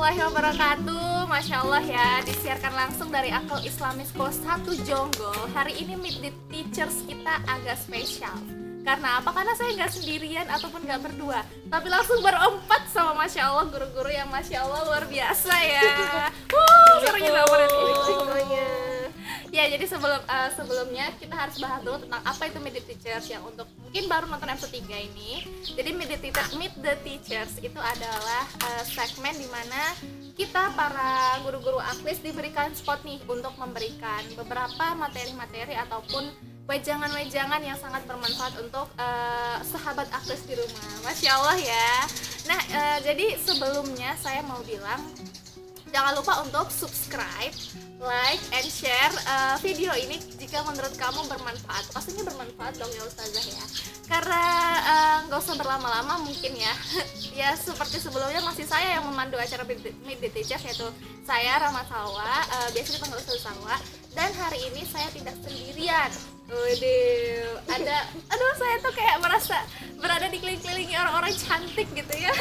warahmatullahi wabarakatuh. Masya Allah ya, disiarkan langsung dari Akal Islamic School 1 Jonggol. Hari ini Meet the Teachers kita agak spesial. Karena apa? Karena saya nggak sendirian ataupun nggak berdua, tapi langsung berempat sama Masya Allah guru-guru yang Masya Allah luar biasa ya. Serunya banget semuanya. Ya, jadi sebelumnya kita harus bahas dulu tentang apa itu Meet the Teachers yang untuk mungkin baru nonton episode 3 ini. Jadi Meet the Teachers itu adalah segmen dimana kita para guru-guru aklis diberikan spot nih untuk memberikan beberapa materi-materi ataupun wejangan-wejangan yang sangat bermanfaat untuk sahabat aklis di rumah. Masya Allah ya. Nah, jadi sebelumnya saya mau bilang jangan lupa untuk subscribe, like, and share video ini jika menurut kamu bermanfaat. Pastinya bermanfaat dong ya Ustazah ya. Karena nggak usah berlama-lama mungkin ya. Ya seperti sebelumnya masih saya yang memandu acara Meet the Teachers, yaitu saya Rahmat Salwa, biasa dipanggil Ustazah Salwa. Dan hari ini saya tidak sendirian. Aduh saya tuh kayak merasa berada di keliling-kelilingi orang-orang cantik gitu ya.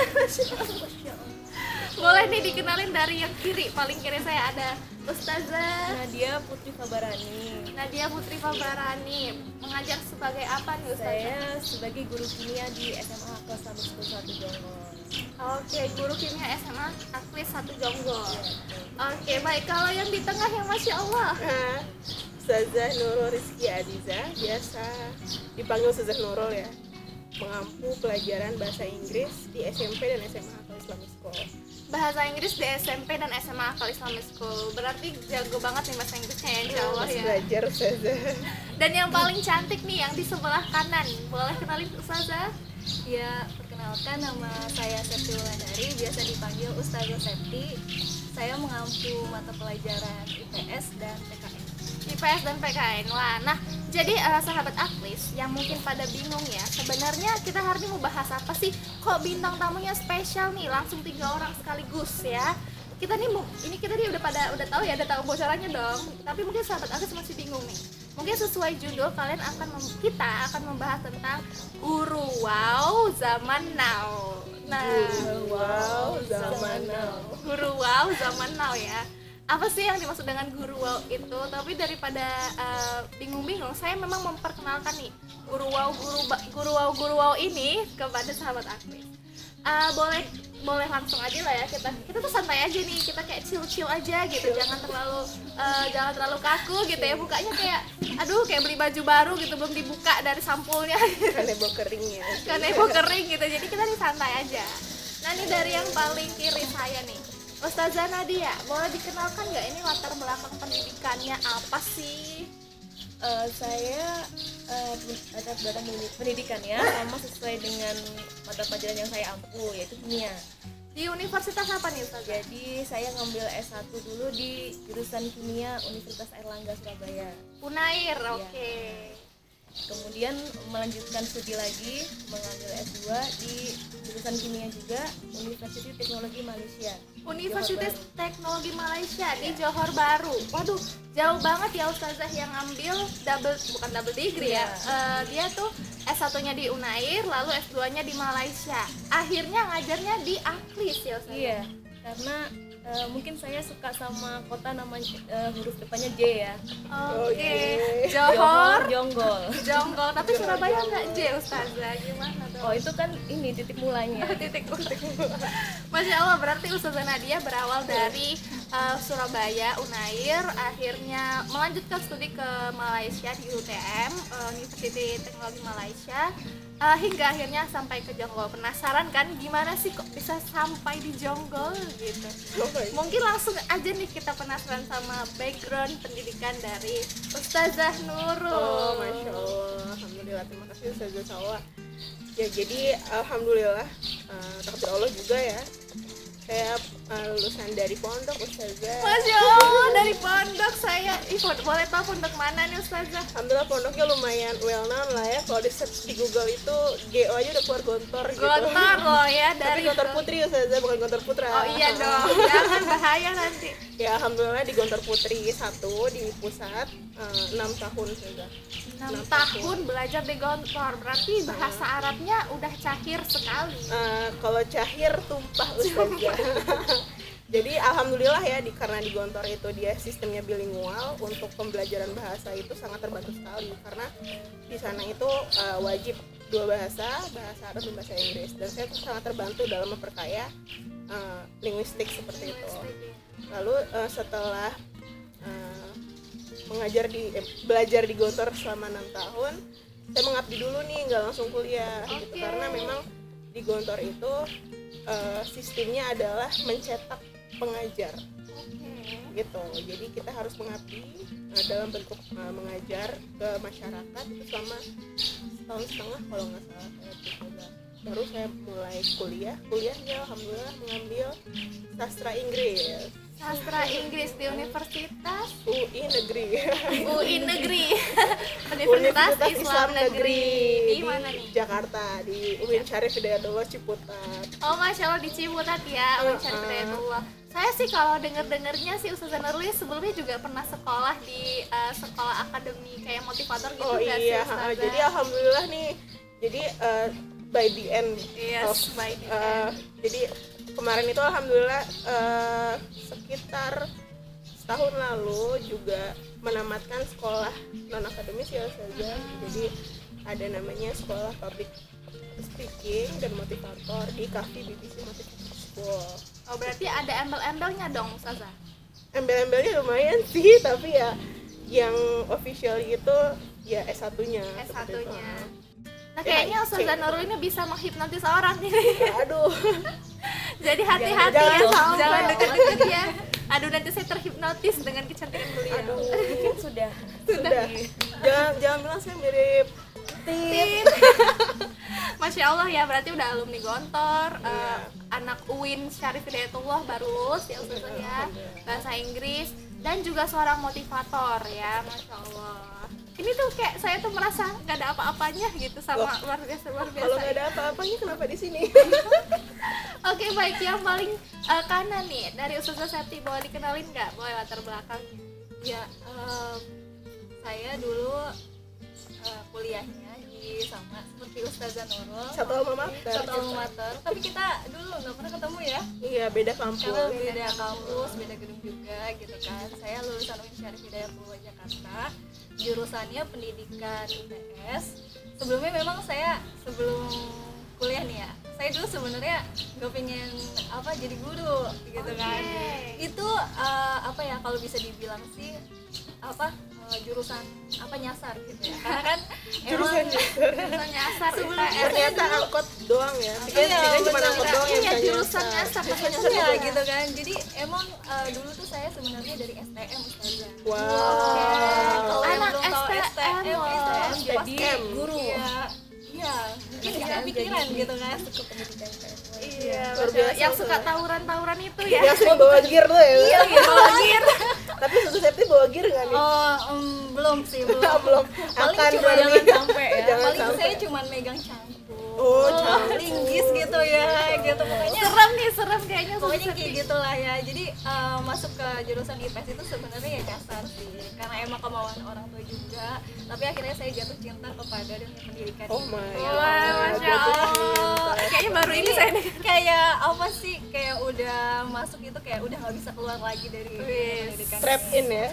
Boleh nih dikenalin dari yang kiri, paling kiri saya ada Ustazah Nadia Putri Fabarani. Nadia Putri Fabarani, mengajar sebagai apa nih Ustazah? Saya sebagai guru kimia di SMA Akal Islamic School 1 Jonggol. Oke, guru kimia SMA Aklis 1 Jonggol. Oke, baik. Kalau yang di tengah yang Masya Allah, Ustazah Nurul Rizky Adiza, biasa dipanggil Ustazah Nurul ya, mengampu pelajaran bahasa Inggris di SMP dan SMA Akal Islamic School. bahasa Inggris di SMP dan SMA Akal Islamic School. Berarti jago banget nih bahasa Inggrisnya ya, insya Allah Masih ya. belajar Ustazah. Dan yang paling cantik nih yang di sebelah kanan, boleh kenalin Ustazah? Ya, perkenalkan nama saya Septi Wulandari, biasa dipanggil Ustazah Septi. Saya mengampu mata pelajaran IPS dan PKN. IPS dan PKN. Wah, nah jadi sahabat aklis yang mungkin pada bingung ya, sebenarnya kita hari ini mau bahas apa sih? Kok bintang tamunya spesial nih, langsung 3 orang sekaligus ya. Kita nih kita nih udah tahu ya, udah tahu bocorannya dong. Tapi mungkin sahabat aklis masih bingung nih. Mungkin sesuai judul kita akan membahas tentang guru wow zaman now. Nah, Guru wow zaman now. guru wow zaman now ya. Apa sih yang dimaksud dengan guru wow itu? Tapi daripada bingung-bingung, saya memang memperkenalkan nih guru wow ini kepada sahabat aktif. Boleh langsung aja lah ya, kita tuh santai aja nih, kita kayak chill aja gitu, jangan terlalu kaku gitu ya, bukanya kayak aduh kayak beli baju baru gitu, belum dibuka dari sampulnya Kanebo kering ya. kanebo kering gitu, jadi kita nih santai aja. Nah ini dari yang paling kiri saya nih, Ustazah Nadia, boleh dikenalkan nggak ini latar belakang pendidikannya apa sih? Saya latar belakang pendidikannya sama sesuai dengan mata pelajaran yang saya ampu, yaitu kimia. Di universitas apa nih Ustazah? Jadi saya ngambil S1 dulu di jurusan kimia Universitas Airlangga Surabaya. Unair, oke. Kemudian melanjutkan studi lagi, mengambil S2 di jurusan kimia juga Universitas Teknologi Malaysia. Universitas Teknologi Malaysia di Johor Bahru. Waduh, jauh banget ya Ustazah yang ambil bukan double degree ya. Dia tuh S1-nya di Unair, lalu S2-nya di Malaysia. Akhirnya ngajarnya di Aklis ya Ustazah. Iya, karena mungkin saya suka sama kota namanya huruf depannya J ya. Oke. Johor, Jonggol. Jonggol, tapi Surabaya nggak J Ustazah. Gimana tuh? Oh, itu kan ini titik mulanya. titik. Masya Allah, berarti Ustazah Nadia berawal dari Surabaya, Unair, akhirnya melanjutkan studi ke Malaysia di UTM, Universitas Teknologi Malaysia, hingga akhirnya sampai ke Jonggol. Penasaran kan gimana sih kok bisa sampai di Jonggol gitu? Mungkin langsung aja nih kita penasaran sama background pendidikan dari Ustazah Nurul. Oh, Masya Allah. Alhamdulillah, terima kasih Ustazah Salwa. Ya, jadi alhamdulillah takdir Allah juga ya. Saya lulusan dari pondok Ustazah. Masya Allah, dari pondok saya. Boleh tahu pondok mana nih Ustazah? Alhamdulillah pondoknya lumayan well known lah ya. Kalau di search di Google itu GO aja udah keluar Gontor gitu. Gontor loh ya, Tapi dari Gontor Putri Ustazah, bukan Gontor Putra. Oh iya dong, jangan bahaya nanti. Ya alhamdulillah di Gontor Putri 1 di pusat 6 tahun Ustazah. 6 tahun belajar di Gontor, berarti bahasa Arabnya udah cahir sekali. Kalau cahir tumpah Ustazah. Jadi alhamdulillah ya karena di Gontor itu dia sistemnya bilingual, untuk pembelajaran bahasa itu sangat terbantu sekali karena di sana itu wajib 2 bahasa Arab dan bahasa Inggris, dan saya tuh sangat terbantu dalam memperkaya linguistik seperti itu. Lalu setelah belajar di Gontor selama 6 tahun, saya mengabdi dulu nih, nggak langsung kuliah gitu, karena memang di Gontor itu sistemnya adalah mencetak pengajar gitu. Jadi kita harus mengabdi dalam bentuk mengajar ke masyarakat itu selama 1,5 tahun kalau nggak salah kayak gitu. Baru saya mulai kuliahnya alhamdulillah mengambil sastra Inggris di Universitas UI Negeri Universitas Islam Negeri. Di mana nih? Jakarta, di UIN Syarif Hidayatullah Ciputat. Oh, Masya Allah, di Ciputat ya, UIN Syarif Hidayatullah. Saya sih kalau dengernya sih Ustazah Nurli sebelumnya juga pernah sekolah di sekolah akademi kayak motivator gitu. Oh nggak iya, sih, Ustazah? jadi alhamdulillah nih. Jadi by the end jadi kemarin itu alhamdulillah sekitar setahun lalu juga menamatkan sekolah non akademis ya saja. Jadi ada namanya sekolah public speaking dan motivator di Cafe BBC Motivator School. Oh, berarti ada embel-embelnya dong, Ustazah? Embel-embelnya lumayan sih, tapi ya yang official itu ya S1-nya. S1-nya. Nah, kayaknya Ustazah Nurul ini bisa menghipnotis orang nih. Aduh. Jadi hati-hati ya, jangan deket-deket ya. Aduh, nanti saya terhipnotis dengan kecantikan beliau. Aduh, Mungkin sudah. Jangan bilang saya mirip Tin. Masya Allah ya, berarti udah alumni Gontor, anak UIN Syarif Hidayatullah baru lulus ya Ustazah ya, bahasa Inggris, dan juga seorang motivator ya, Masya Allah. Ini tuh kayak saya tuh merasa nggak ada apa-apanya gitu sama luar biasa. Kalau nggak ada apa-apanya kenapa di sini? Oke, baik, yang paling kanan nih dari Ustazah Septi, boleh dikenalin nggak? Boleh latar belakangnya? Ya, saya dulu kuliahnya di sama seperti Ustazah Nurul, Satu alma mater. Tapi kita dulu nggak pernah ketemu ya, Iya, beda kampus. karena beda kampus, beda gedung juga gitu kan. Saya lulusan UIN Syarif Hidayatullah Jakarta, jurusannya pendidikan IPS. Sebelumnya memang saya sebelum kuliah nih ya, saya dulu sebenarnya nggak pengen jadi guru gitu kan. Itu apa ya, kalau bisa dibilang sih jurusan nyasar gitu ya, karena kan Jurusan Jurusan nyasar IPS. ternyata angkot doang ya. Pikirnya cuma angkot doang yang Iya, bisa jurusan nyasar. nyasar. iya gitu kan. Jadi emang dulu tuh saya sebenarnya dari STM Ustazah. Wow. Kalau yang Anak belum tahu STM loh. STM jadi STM. guru. Iya, mungkin nggak kepikiran gitu kan. Iya, Luar biasa yang tuh. suka tawuran-tawuran itu ya. Yang sering bawa gear tuh ya. Iya, bawa gear. Tapi Susu Septi bawa gear nggak nih? Belum sih, belum. Belum. Paling Akan cuma berarti. jangan sampai ya. Jangan Paling sampai. saya cuma megang cangkul. Oh, cangkul. Linggis gitu ya, gitu pokoknya. Serem kayaknya. Pokoknya kayak gitulah ya. Jadi masuk ke jurusan IPS itu sebenarnya ya nyasar sih, karena emang kemauan orang tua juga. Tapi akhirnya saya jatuh cinta kepada dunia pendidikan. Oh my Wah, god. Masya Allah. Kayaknya baru ini saya dengar. Kayak apa sih? Kayak udah masuk itu kayak udah nggak bisa keluar lagi dari pendidikan. Trap in ya.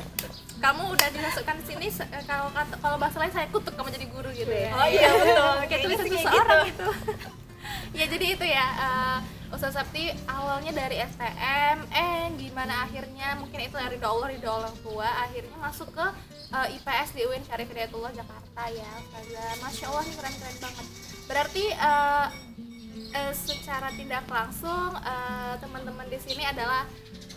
Kamu udah dimasukkan sini kalau bahasa lain saya kutuk kamu jadi guru gitu ya. Oh iya betul. Kayak tulisan sih kayak seseorang gitu. Ya jadi itu ya, Ustazah Septi awalnya dari STM, gimana akhirnya mungkin itu dari ridho orang tua, akhirnya masuk ke IPS di UIN Syarif Hidayatullah Jakarta ya Ustazah. Masya Allah, nih keren banget. Berarti secara tidak langsung teman-teman di sini adalah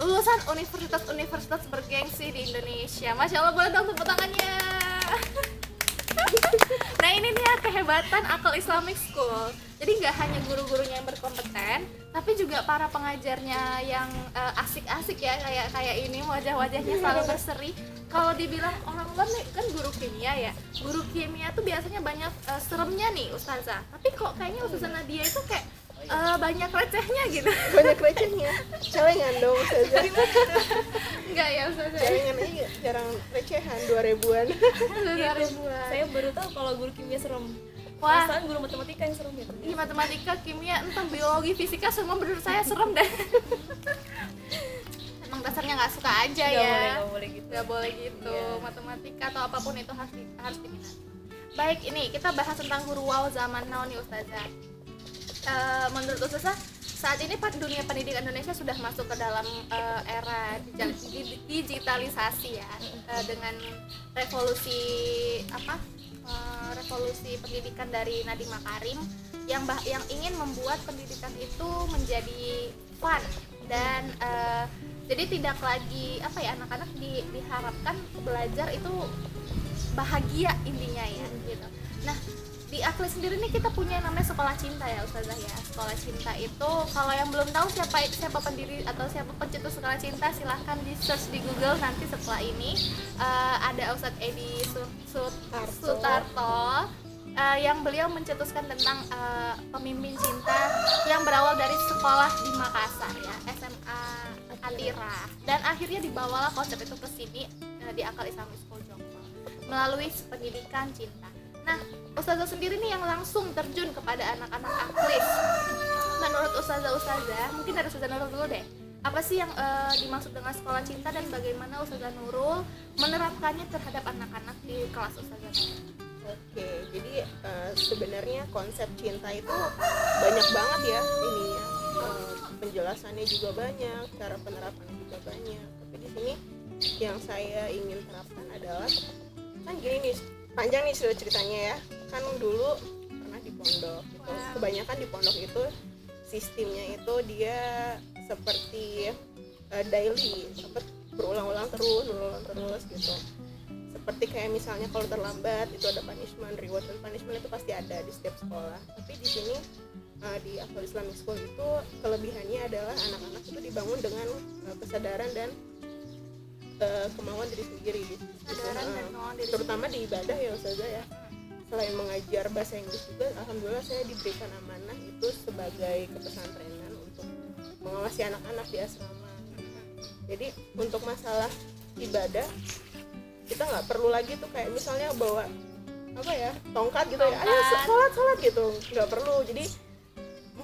lulusan universitas bergengsi di Indonesia. Masya Allah, boleh dong tepuk tangannya. Nah ini nih ya kehebatan Akal Islamic School. Jadi nggak hanya guru-gurunya yang berkompeten, tapi juga para pengajarnya yang asik-asik ya, kayak ini wajah-wajahnya selalu berseri. Kalau dibilang orang luar nih kan guru kimia ya, guru kimia tuh biasanya banyak seremnya nih Ustazah. Tapi kok kayaknya Ustazah Nadia itu kayak banyak recehnya gitu. Banyak recehnya. Celengan dong Ustazah. Enggak ya Ustazah? Celengan aja jarang recehan 2000-an. 2000-an. Saya baru tahu kalau guru kimia serem. Wah. Perasaan guru matematika yang serem gitu. Iya, matematika, kimia, entah biologi, fisika semua menurut saya serem deh. emang dasarnya nggak suka aja nggak boleh gitu. Nggak boleh gitu. Iya. Matematika atau apapun itu harus diminati. Baik, ini kita bahas tentang guru wow zaman now nih Ustazah. Menurut Ustazah, saat ini dunia pendidikan Indonesia sudah masuk ke dalam era digitalisasi ya, dengan revolusi revolusi pendidikan dari Nadiem Makarim yang ingin membuat pendidikan itu menjadi fun dan jadi tidak lagi anak-anak diharapkan belajar itu bahagia intinya ya gitu. Nah, di Aklis sendiri nih kita punya namanya Sekolah Cinta ya Ustazah ya. Sekolah Cinta itu kalau yang belum tahu siapa pendiri atau siapa pencetus Sekolah Cinta, silahkan di search di Google nanti setelah ini. Ada Ustadz Edi Sutarto yang beliau mencetuskan tentang pemimpin cinta yang berawal dari sekolah di Makassar ya, SMA Atira, dan akhirnya dibawalah konsep itu ke sini di Akal Islamic School Jonggol melalui pendidikan cinta. Nah, Ustazah sendiri nih yang langsung terjun kepada anak-anak Aklis. Menurut Ustazah, mungkin dari Ustazah Nurul dulu deh. Apa sih yang dimaksud dengan sekolah cinta dan bagaimana Ustazah Nurul menerapkannya terhadap anak-anak di kelas Ustazah Nurul? Oke, jadi sebenarnya konsep cinta itu banyak banget ya ininya. Penjelasannya juga banyak, cara penerapannya juga banyak. Tapi di sini yang saya ingin terapkan adalah kan gini nih, panjang nih ceritanya ya. Kan dulu pernah di pondok gitu. Kebanyakan di pondok itu sistemnya itu dia seperti daily, berulang-ulang terus gitu. Seperti kayak misalnya kalau terlambat itu ada punishment, reward dan punishment itu pasti ada di setiap sekolah. Tapi di sini di Akal Islamic School itu kelebihannya adalah anak-anak itu dibangun dengan kesadaran dan kemauan diri sendiri gitu. Terutama di ibadah ya Ustazah ya. Selain mengajar bahasa Inggris juga, alhamdulillah saya diberikan amanah itu sebagai kepesantrenan untuk mengawasi anak-anak di asrama. Jadi untuk masalah ibadah kita nggak perlu lagi tuh kayak misalnya bawa tongkat gitu ya, ayo sholat gitu, nggak perlu. Jadi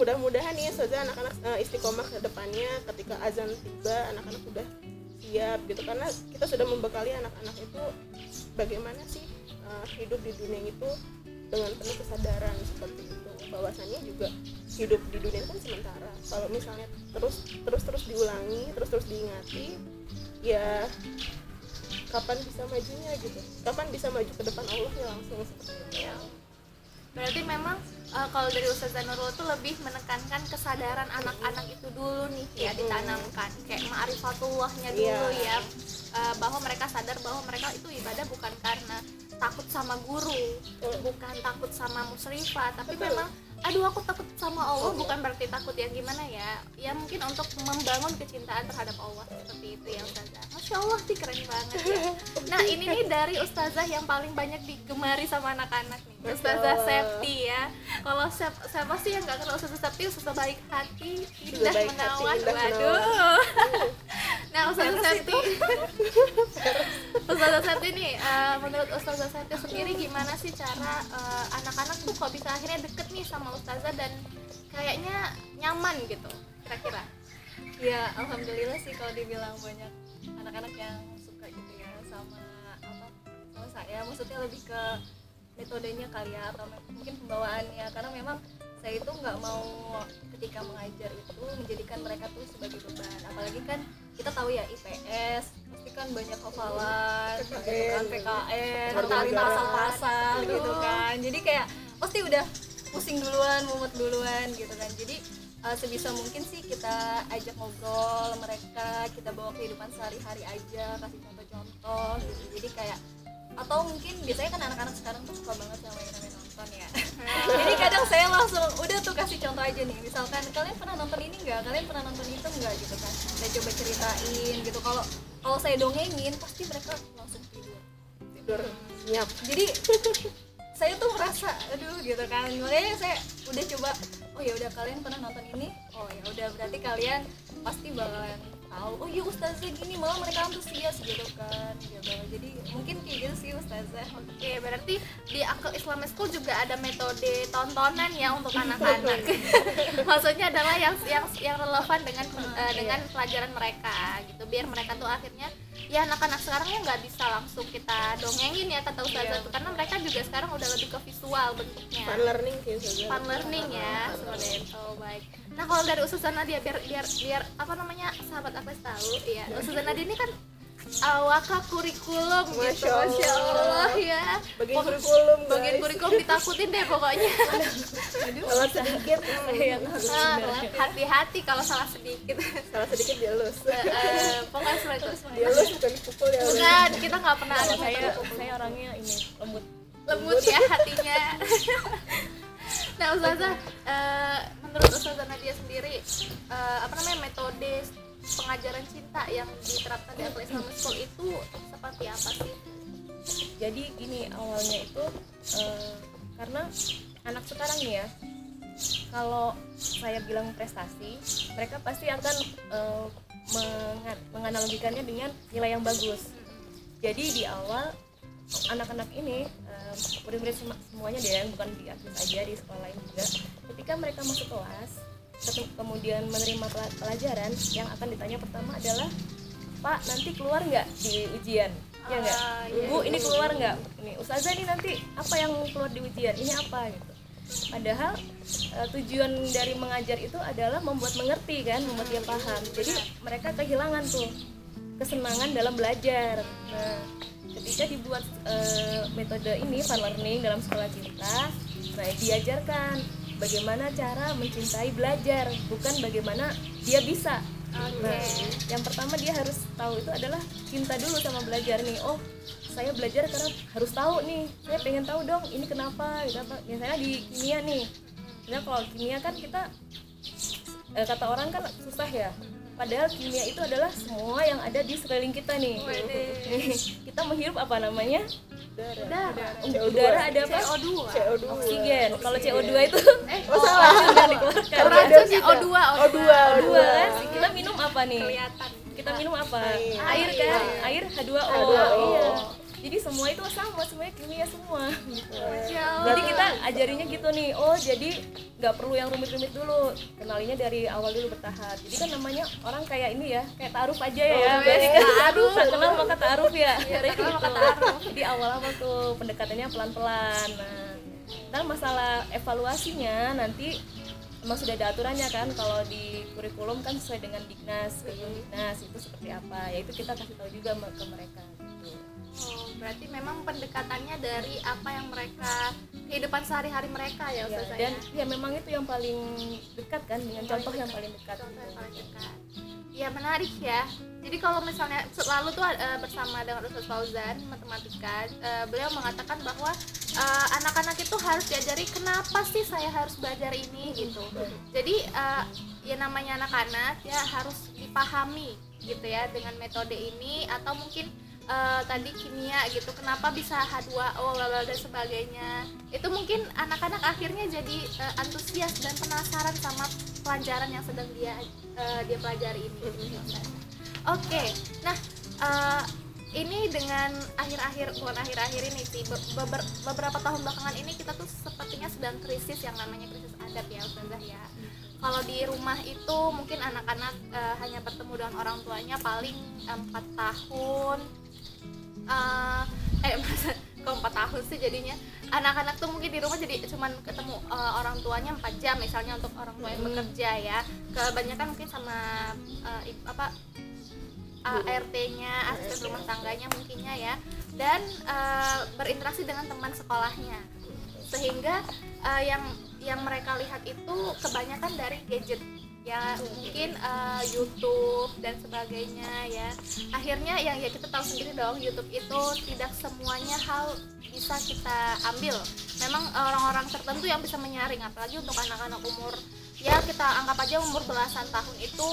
mudah-mudahan nih saja anak-anak istiqomah ke depannya, ketika azan tiba anak-anak sudah siap gitu, karena kita sudah membekali anak-anak itu bagaimana sih hidup di dunia itu dengan penuh kesadaran seperti itu, bahwasannya juga hidup di dunia kan sementara. Kalau misalnya terus diulangi, terus diingati, ya kapan bisa majunya gitu, kapan bisa maju ke depan Allah ya langsung seperti itu ya. Berarti memang kalau dari Ustazah Nurul itu lebih menekankan kesadaran anak-anak itu dulu nih ya, ditanamkan kayak ma'rifatullahnya dulu ya, bahwa mereka sadar bahwa mereka itu ibadah bukan karena takut sama guru, bukan takut sama musyrifah, tapi memang aku takut sama Allah, bukan berarti takut yang gimana ya mungkin untuk membangun kecintaan terhadap Allah, seperti itu ya Ustazah. Masya Allah sih, keren banget ya. Nah ini nih dari Ustazah yang paling banyak digemari sama anak-anak nih, Ustazah Septi ya. Kalau siapa sih yang gak kenal Ustazah Septi? Ustazah baik hati, indah menawan, waduh. Nah Ustazah Septi Ustazah Septi nih, menurut Ustazah Septi sendiri gimana sih cara anak-anak tuh kok bisa akhirnya deket nih sama Ustazah dan kayaknya nyaman gitu kira-kira? Ya alhamdulillah sih kalau dibilang banyak anak-anak yang suka gitu ya sama saya, maksudnya lebih ke metodenya kali ya, atau mungkin pembawaannya, karena memang saya itu nggak mau ketika mengajar itu menjadikan mereka tuh sebagai beban, apalagi kan kita tahu ya IPS pasti kan banyak hafalan, PKN, hafalin pasal-pasal gitu kan, jadi kayak pasti udah pusing duluan, mumet duluan gitu kan. Jadi sebisa mungkin sih kita ajak ngobrol mereka, kita bawa kehidupan sehari-hari aja, kasih contoh-contoh gitu. Jadi kayak, atau mungkin biasanya kan anak-anak sekarang tuh suka banget sama yang namanya nonton ya. Jadi kadang saya langsung udah tuh kasih contoh aja nih, misalkan kalian pernah nonton ini nggak, kalian pernah nonton itu nggak gitu kan, saya coba ceritain gitu. Kalau saya dongengin pasti mereka langsung tidur senyap. Jadi saya tuh merasa aduh gitu kan, makanya saya udah coba, oh ya udah kalian pernah nonton ini, oh ya udah berarti kalian pasti bakalan tahu oh iya ustazah gini, malah mereka antusias gitu kan gitu. Jadi mungkin kayak gitu sih ustazah. Oke, berarti di Akal Islamic School juga ada metode tontonan ya untuk anak-anak. Maksudnya adalah yang relevan dengan pelajaran mereka gitu, biar mereka tuh akhirnya ya anak-anak sekarang ya nggak bisa langsung kita dongengin ya kata ustazah tuh, karena mereka juga sekarang udah lebih ke visual bentuknya. Fun learning kayak ustazah. Fun learning ya, seperti itu. Baik. Nah, kalau dari Ustazah Nadia biar apa namanya sahabat Aklis tahu ya, Ustazah Nadia ini kan awaka kurikulum gitu, Masya Allah ya. Bagian kurikulum ditakutin deh pokoknya. Salah sedikit Hati-hati kalau salah sedikit. salah sedikit dielus. Pokoknya setelah itu Dielus bukan dipukul ya. bukan, kita nggak pernah ada Saya orangnya ini lembut ya hatinya. Nah Ustazah, menurut Ustazah Nadia sendiri apa namanya metode pengajaran cinta yang diterapkan di Akal Islamic School itu seperti apa sih? Jadi gini, awalnya itu karena anak sekarang nih ya, kalau saya bilang prestasi, mereka pasti akan menganalogikannya dengan nilai yang bagus. Jadi di awal anak-anak ini murid-murid semuanya deh, bukan di Aklis aja, di sekolah lain juga, ketika mereka masuk kelas kemudian menerima pelajaran, yang akan ditanya pertama adalah, Pak nanti keluar nggak di ujian? Ya nggak? Bu ini keluar nggak? Ini Ustazah ini nanti apa yang keluar di ujian? Ini apa gitu? Padahal tujuan dari mengajar itu adalah membuat mengerti kan, membuat dia paham. Jadi mereka kehilangan tuh kesenangan dalam belajar. Nah, ketika dibuat metode ini fun learning dalam sekolah cinta, nah diajarkan bagaimana cara mencintai belajar, bukan bagaimana dia bisa. Nah, yang pertama dia harus tahu itu adalah cinta dulu sama belajar nih. Oh, saya belajar karena harus tahu nih. Saya pengen tahu dong ini kenapa, gitu apa. Misalnya di kimia nih. Misalnya kalau kimia kan kita kata orang kan susah ya. Padahal kimia itu adalah semua yang ada di sekeliling kita nih. Kita menghirup apa namanya? Udara ada apa? CO2. Oksigen. Kalau CO2 itu salah. yang dikeluarkan. Racunnya O2 kan? Kita minum apa nih? Kelihatan. Kita minum apa? Air Kan? Air H2O. H2O. Iya. Jadi semua itu sama, semuanya kimia semua. Masya Allah. Jadi kita ajarinya gitu nih. Oh, jadi nggak perlu yang rumit-rumit dulu. Kenalinya dari awal dulu bertahap. Jadi kan namanya orang kayak ini ya, kayak ta'aruf aja ya. Berarti kan ta'aruf, tak kenal maka ta'aruf ya. Jadi awal-awal tuh pendekatannya pelan-pelan. Nah, masalah evaluasinya nanti memang sudah ada aturannya kan, kalau di kurikulum kan sesuai dengan Dignas, Dignas itu seperti apa, ya itu kita kasih tahu juga ke mereka gitu. Oh, berarti memang pendekatannya dari apa yang mereka kehidupan sehari-hari mereka ya Ustazah. Dan ya memang itu yang paling dekat kan, dengan contoh yang paling dekat. Contoh yang paling dekat. Ya menarik ya. Jadi kalau misalnya selalu tuh bersama dengan Ustaz Fauzan matematika, beliau mengatakan bahwa anak-anak itu harus diajari kenapa sih saya harus belajar ini gitu. Jadi ya namanya anak-anak ya harus dipahami gitu ya dengan metode ini, atau mungkin tadi kimia gitu, kenapa bisa H2O dan sebagainya. Itu mungkin anak-anak akhirnya jadi antusias dan penasaran sama pelajaran yang sedang dia pelajari ini. Oke, nah ini dengan bukan akhir-akhir ini sih, beberapa tahun belakangan ini kita tuh sepertinya sedang krisis yang namanya krisis adab ya Ustazah ya. Kalau di rumah itu mungkin anak-anak hanya bertemu dengan orang tuanya paling 4 tahun. Kok 4 tahun sih jadinya. Anak-anak tuh mungkin di rumah jadi cuman ketemu orang tuanya 4 jam misalnya untuk orang tua yang bekerja ya. Kebanyakan mungkin sama ART-nya, asisten rumah tangganya mungkinnya ya. Dan berinteraksi dengan teman sekolahnya. Sehingga yang mereka lihat itu kebanyakan dari gadget ya, mungkin YouTube dan sebagainya ya. Akhirnya yang ya kita tahu sendiri dong, YouTube itu tidak semuanya hal bisa kita ambil. Memang orang-orang tertentu yang bisa menyaring, apalagi untuk anak-anak umur ya kita anggap aja umur belasan tahun itu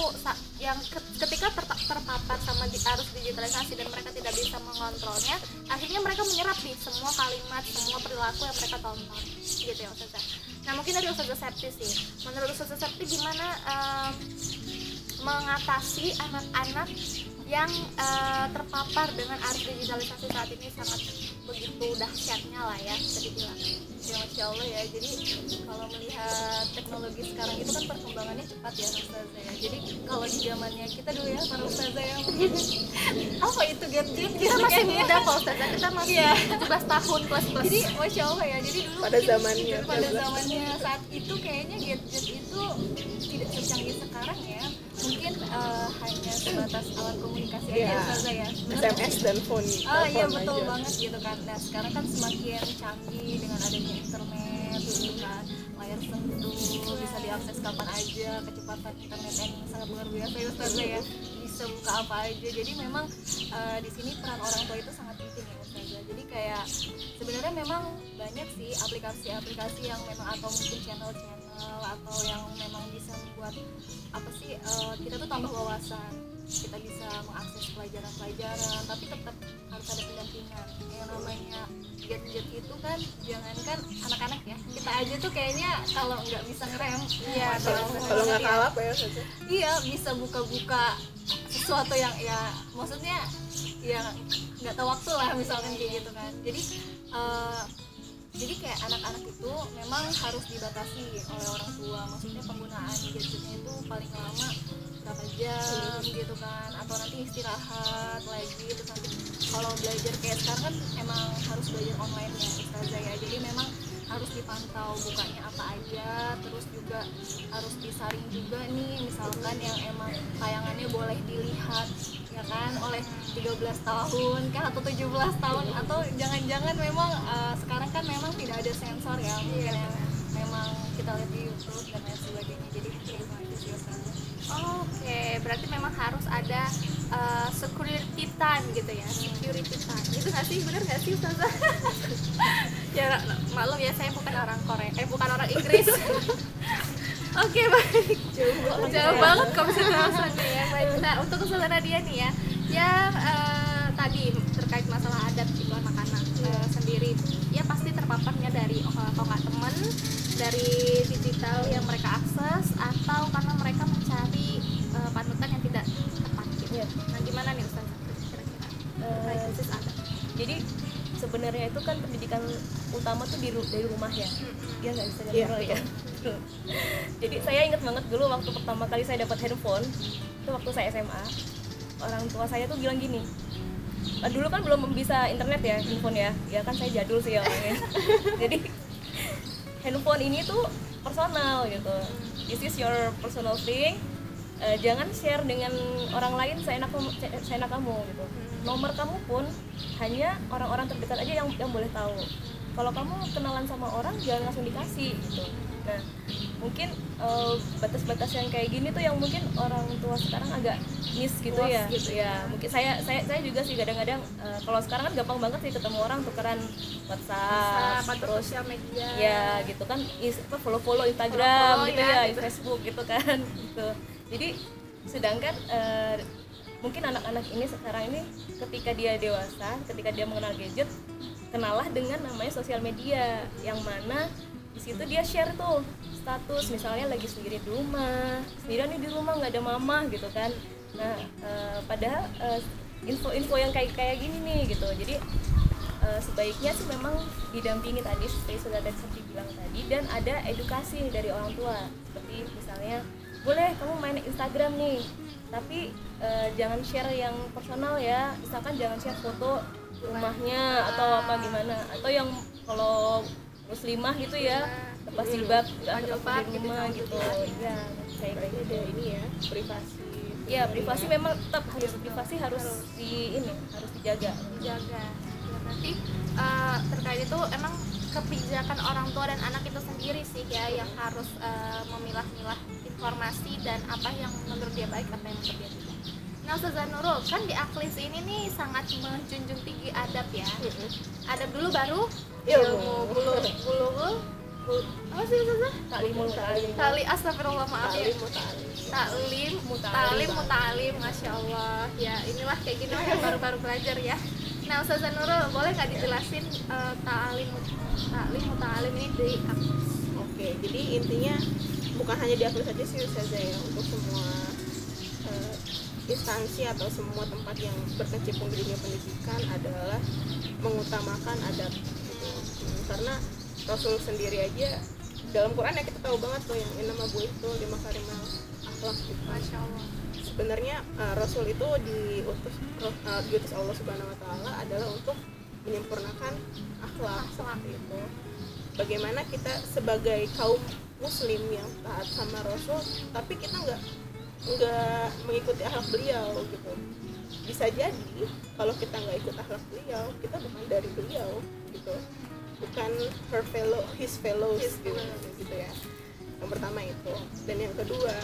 yang ketika terpapar sama arus digitalisasi dan mereka tidak bisa mengontrolnya, akhirnya mereka menyerap nih semua kalimat, semua perilaku yang mereka tonton gitu ya Ustazah. Nah mungkin dari Ustazah Septi sih, menurut Ustazah Septi gimana mengatasi anak-anak yang terpapar dengan arus digitalisasi saat ini sangat begitu dahsyatnya lah ya, bisa dibilang. Ya Masya Allah ya, jadi kalau melihat teknologi sekarang itu kan perkembangannya cepat ya Ustazah ya. Jadi kalau di zamannya kita dulu ya para Ustazah yang apa itu gadget Kita masih muda kok Ustazah, kita masih 17 tahun plus. Jadi Masya Allah ya, jadi dulu pada zamannya saat itu kayaknya gadget itu tidak secanggih sekarang ya. Mungkin hanya sebatas alat komunikasi aja Ustazah ya. SMS dan phone. Oh iya Telepon betul aja. banget gitu kan. Nah sekarang kan semakin canggih dengan adanya internet gitu kan, layar sentuh bisa diakses kapan aja, kecepatan internet yang sangat luar biasa ya Ustazah ya, bisa buka apa aja. Jadi memang di sini peran orang tua itu sangat penting ya Ustazah. Jadi kayak sebenarnya memang banyak sih aplikasi-aplikasi yang memang atau mungkin channel-channel atau yang memang bisa membuat apa sih kita tuh tambah wawasan, kita bisa mengakses pelajaran-pelajaran, tapi tetap harus ada pendampingan. Yang namanya gadget itu kan jangankan anak-anak ya, kita aja tuh kayaknya kalau nggak bisa ngerem, Kalau nggak kalap ya saja. iya bisa buka-buka sesuatu yang ya maksudnya ya nggak tahu waktu lah misalkan kayak gitu kan. Jadi kayak anak-anak itu memang harus dibatasi oleh orang tua, maksudnya penggunaan gadgetnya itu paling lama berapa jam gitu kan, atau nanti istirahat lagi, terus nanti kalau belajar kayak sekarang kan emang harus belajar online ya Ustazah ya, jadi memang harus dipantau bukanya apa aja, terus juga harus disaring juga nih misalkan yang emang tayangannya boleh dilihat ya kan oleh 13 tahun kan atau 17 tahun, atau jangan-jangan memang sekarang kan memang tidak ada sensor ya mungkin yang memang kita lihat di YouTube dan lain sebagainya, jadi itu aja sih Ustazah. Oke, berarti memang harus ada security time gitu ya, security time. Itu nggak sih, bener nggak sih Ustazah? Ya maklum ya, saya bukan orang Korea, bukan orang Inggris. Oke baik, jauh banget konsentrasinya ya. Baik, nah untuk Ustazah Nadia nih ya, yang tadi terkait masalah adat itu anak-anak sendiri, ya pasti terpaparnya dari kalau nggak temen, dari digital yang mereka akses, atau karena mereka mencari panutan yang tidak tepat gitu. Nah gimana nih Ustazah kira-kira terkait khusus adat? Jadi sebenarnya itu kan pendidikan utama tuh dari rumah ya. Dia nggak bisa dari ya. Jadi saya ingat banget dulu waktu pertama kali saya dapat handphone itu waktu saya SMA. Orang tua saya tuh bilang gini, dulu kan belum bisa internet ya, handphone ya kan saya jadul sih orangnya. Jadi handphone ini tuh personal gitu, this is your personal thing, jangan share dengan orang lain seenak kamu gitu. Nomor kamu pun hanya orang-orang terdekat aja yang boleh tahu. Kalau kamu kenalan sama orang jangan langsung dikasih gitu. Nah mungkin batas-batas yang kayak gini tuh yang mungkin orang tua sekarang agak miss gitu ya. Mungkin saya juga sih kadang-kadang kalau sekarang kan gampang banget sih ketemu orang tukeran WhatsApp terus sosial media ya gitu kan, follow Instagram gitu ya, gitu. Facebook gitu kan gitu. Jadi sedangkan mungkin anak-anak ini sekarang ini ketika dia dewasa, ketika dia mengenal gadget, kenalah dengan namanya sosial media, yang mana di situ dia share tuh status misalnya lagi sendirian di rumah nggak ada mama gitu kan. Nah padahal info-info yang kayak gini nih gitu. Jadi sebaiknya sih memang didampingi tadi seperti sudah bilang tadi, dan ada edukasi dari orang tua, seperti misalnya boleh kamu main Instagram nih, tapi jangan share yang personal ya, misalkan jangan share foto rumahnya atau apa gimana, atau yang kalau muslimah gitu ya lepas jilbab nggak di rumah gitu ya, kayak ada ini ya, privasi. Ya privasi memang tetap harus dijaga. Ya, nanti terkait itu emang kebijakan orang tua dan anak itu sendiri sih ya yang harus memilah-milah informasi dan apa yang menurut dia baik, apa yang menurut dia tidak. Nah Ustazah Nurul, kan di Aklis ini nih sangat menjunjung tinggi adab ya. Adab dulu baru ilmu. Bulughul apa sih Ustazah? Tali astagfirullah, maaf ya. Taklim muta'alim, Masya Allah. Ya inilah kayak gini yang baru-baru belajar ya. Nah Ustazah Nurul, boleh nggak dijelasin taklim muta'alim ini di Aklis? Oke, jadi intinya bukan hanya di Aklis saja sih Ustazah ya, untuk semua instansi atau semua tempat yang berkecimpung di dunia pendidikan adalah mengutamakan adab gitu. Karena Rasul sendiri aja dalam Quran ya kita tahu banget tuh yang inama bu itu 5 kalimat akhlak gitu. Masya Allah. Sebenarnya Rasul itu diutus Allah Subhanahu Wa Taala adalah untuk menyempurnakan akhlak seperti itu. Bagaimana kita sebagai kaum muslim yang taat sama Rasul tapi kita nggak mengikuti akhlak beliau gitu. Bisa jadi kalau kita nggak ikut akhlak beliau, kita bukan dari beliau gitu, bukan his fellows gitu ya. Yang pertama itu. Dan yang kedua,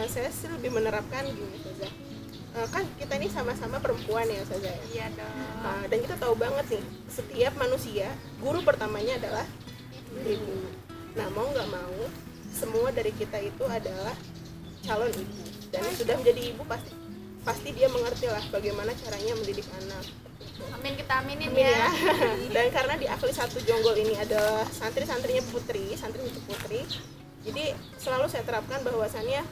saya sih lebih menerapkan gini saja. Kan kita ini sama-sama perempuan ya saja ya. Iya dong. Dan kita tahu banget nih, setiap manusia guru pertamanya adalah ibu. Nah mau nggak mau, semua dari kita itu adalah calon ibu. Dan yang sudah menjadi ibu pasti dia mengerti lah bagaimana caranya mendidik anak. Amin, kita aminin Amin ya. Dan karena di Akhlak 1 Jonggol ini adalah santri-santrinya santri untuk putri, jadi selalu saya terapkan bahwasannya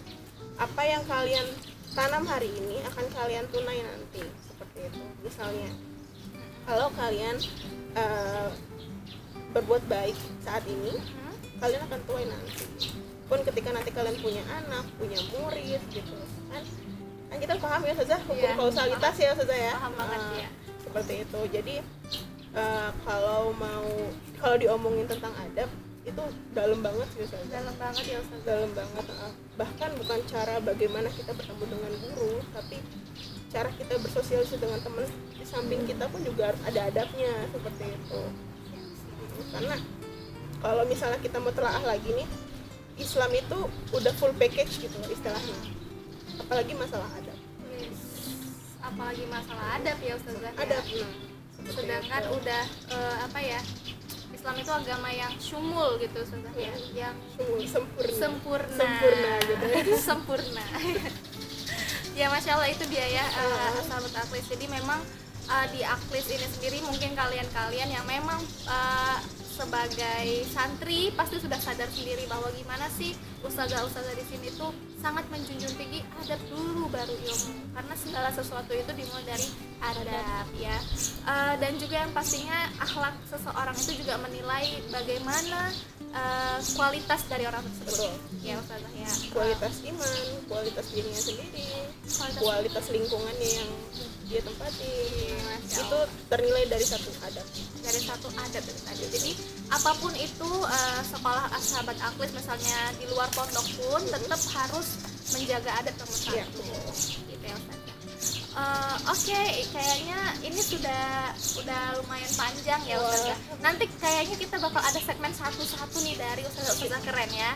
apa yang kalian tanam hari ini akan kalian tunai nanti, seperti itu. Misalnya kalau kalian berbuat baik saat ini, kalian akan tuai nanti. Pun ketika nanti kalian punya anak, punya murid gitu kan kita paham ya Ustazah hukum kausalitas ya Ustazah ya. Paham banget ya. Seperti itu. Jadi kalau diomongin tentang adab itu dalam banget sih Ustazah. Dalam banget ya Ustaz. Dalam banget. Bahkan bukan cara bagaimana kita bertemu dengan guru, tapi cara kita bersosialisasi dengan teman di samping kita pun juga harus ada adabnya seperti itu. Karena kalau misalnya kita mau telaah lagi nih, Islam itu udah full package gitu istilahnya, apalagi masalah adab. Apalagi masalah adab ya Ustazah. Adab, Ya. nah, Sedangkan itu. udah Islam itu agama yang syumul gitu Ustazah ya, yang sempurna gitu ya. sempurna. Ya Masya Allah itu dia ya sahabat Aklis. Jadi memang di Aklis ini sendiri mungkin kalian yang memang sebagai santri pasti sudah sadar sendiri bahwa gimana sih ustazah-ustazah di sini tuh sangat menjunjung tinggi adab dulu baru ilmu, karena segala sesuatu itu dimulai dari adab ya. Dan juga yang pastinya akhlak seseorang itu juga menilai bagaimana kualitas dari orang tersebut. Betul. Ya ustazah ya. Kualitas iman, kualitas dirinya sendiri, kualitas lingkungannya yang dia tempati, itu ternilai dari satu adab. Dari satu adab itu tadi. Jadi apapun itu sekolah sahabat Aklis misalnya di luar pondok pun tetap harus menjaga adab nomor satu. Iya. Gitu ya Ustazah. Oke, kayaknya ini sudah lumayan panjang ya Ustazah. Nanti kayaknya kita bakal ada segmen satu-satu nih dari ustazah-ustazah keren ya.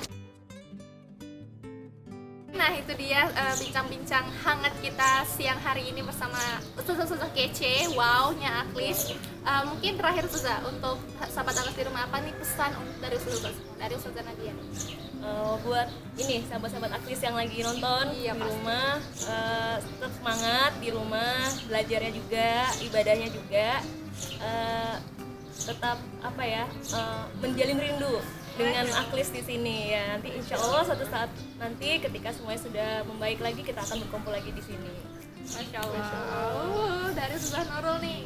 Nah itu dia bincang-bincang hangat kita siang hari ini bersama ustazah-ustazah kece, wow-nya Aklis. Mungkin terakhir Ustazah, untuk sahabat Aklis di rumah apa nih pesan dari Ustazah Nadia? Buat ini sahabat-sahabat Aklis yang lagi nonton di rumah, tetap semangat di rumah, belajarnya juga, ibadahnya juga, tetap menjalin rindu dengan Aklis di sini ya. Nanti insya Allah suatu saat nanti ketika semuanya sudah membaik lagi kita akan berkumpul lagi di sini. Masya Allah. Dari Ustazah Nurul nih.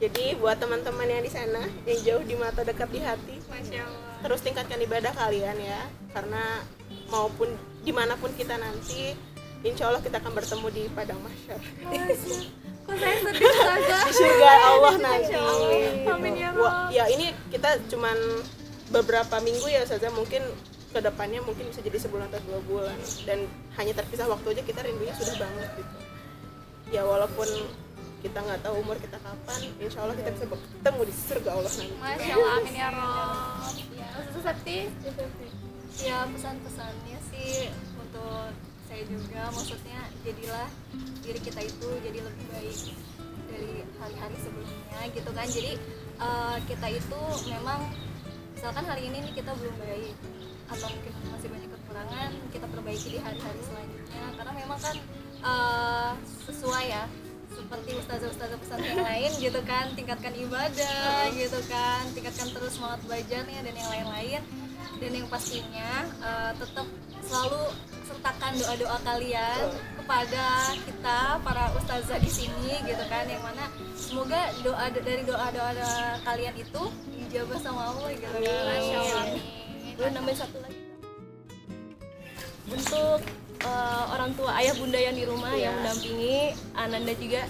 Jadi buat teman-teman yang di sana, yang jauh di mata dekat di hati, Masya Allah. terus tingkatkan ibadah kalian ya, karena maupun dimanapun kita nanti, insya Allah kita akan bertemu di padang mahsyar. Kok saya sedih Ustazah? Di surga Allah nanti. Amin ya Rabb. Ya ini kita cuman beberapa minggu ya saja, mungkin kedepannya mungkin bisa jadi sebulan atau 2 bulan, dan hanya terpisah waktu aja kita rindunya sudah banget gitu. Ya walaupun kita nggak tahu umur kita kapan, insya Allah kita bisa bertemu di surga Allah nanti. Masya Allah, amin ya Rob. Ya, Ustazah Sakti. Ya pesan-pesannya sih untuk saya juga, maksudnya jadilah diri kita itu jadi lebih baik dari hari-hari sebelumnya gitu kan. Jadi kita itu memang misalkan hari ini nih kita belum baik atau mungkin masih banyak kekurangan, kita perbaiki di hari-hari selanjutnya, karena memang kan sesuai seperti ustazah-ustazah pesantren yang lain gitu kan, tingkatkan ibadah gitu kan, tingkatkan terus semangat belajarnya dan yang lain-lain. Dan yang pastinya tetap selalu sertakan doa-doa kalian kepada kita para ustazah di sini gitu kan, yang mana semoga dari doa-doa kalian itu dijabah sama Allah gitu kan. Masya Allah. Gue nambahin satu lagi untuk orang tua, ayah bunda yang di rumah yang mendampingi Ananda juga,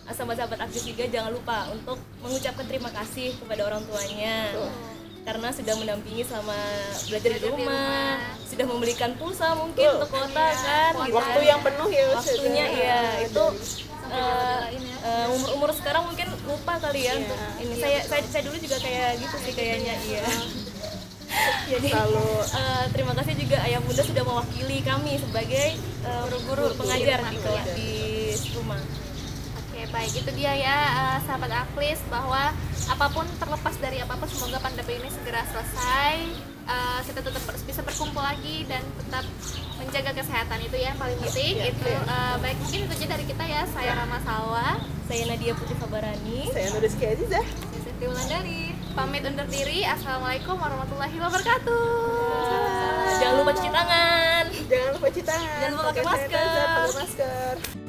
sahabat-sahabat aktif juga, jangan lupa untuk mengucapkan terima kasih kepada orang tuanya karena sudah mendampingi selama belajar di rumah, sudah membelikan pulsa mungkin untuk kuota kan, gitu Waktu kan. yang penuh ya Waktunya ya itu doain ya. umur sekarang mungkin lupa kali ya untuk ini. Saya dulu juga kayak gitu sih kayaknya, iya. Jadi terima kasih juga ayah bunda sudah mewakili kami sebagai guru pengajar di rumah. Oke, baik, itu dia ya sahabat Aklis, bahwa apapun, terlepas dari apapun, semoga pandemi ini segera selesai, kita tetap bisa berkumpul lagi dan tetap menjaga kesehatan, itu ya yang paling penting. Baik, mungkin itu aja dari kita ya. Saya Rama Salwa, Saya Nadia Putri Fabarani. Saya Nuriski Azizah. Saya Siti Wulandari. pamit undur diri. Assalamualaikum warahmatullahi wabarakatuh. Jangan lupa cuci tangan. Jangan lupa cuci tangan. Jangan lupa pakai Pakai masker. sanitizer, pakai masker.